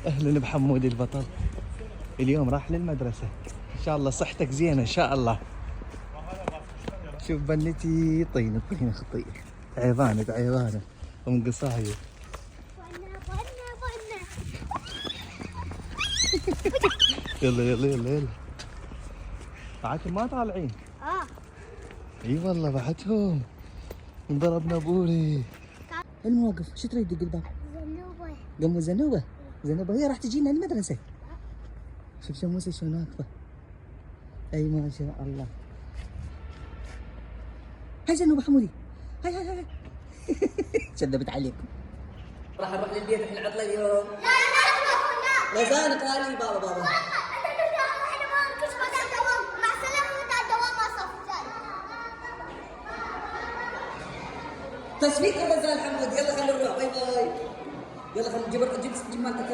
اهلا بحمودي البطل. اليوم راح للمدرسة. ان شاء الله صحتك زينة ان شاء الله. شوف بنتي طين طين خطير، عيبانة عيبانة ام قصاير. يلا يلا يلا يلا. بعدهم ما طالعين؟ اي والله بعدهم. انضربنا بوري. الموقف شو تريد تدق الباب؟ زنوبة. قم زنوبة. زنوبة هي راح تجينا المدرسة. شوف شموسة شلون واقفة. اي ما شاء الله. هاي زنوبة حمودي. هاي هاي هاي. كذبت عليكم. راح نروح للبيت الحين عطلة اليوم. لا زال قالي بابا بابا. تصفيق ولا زال حمود؟ يلا خلينا نروح. باي باي. يلا خلينا نجيب مالتك.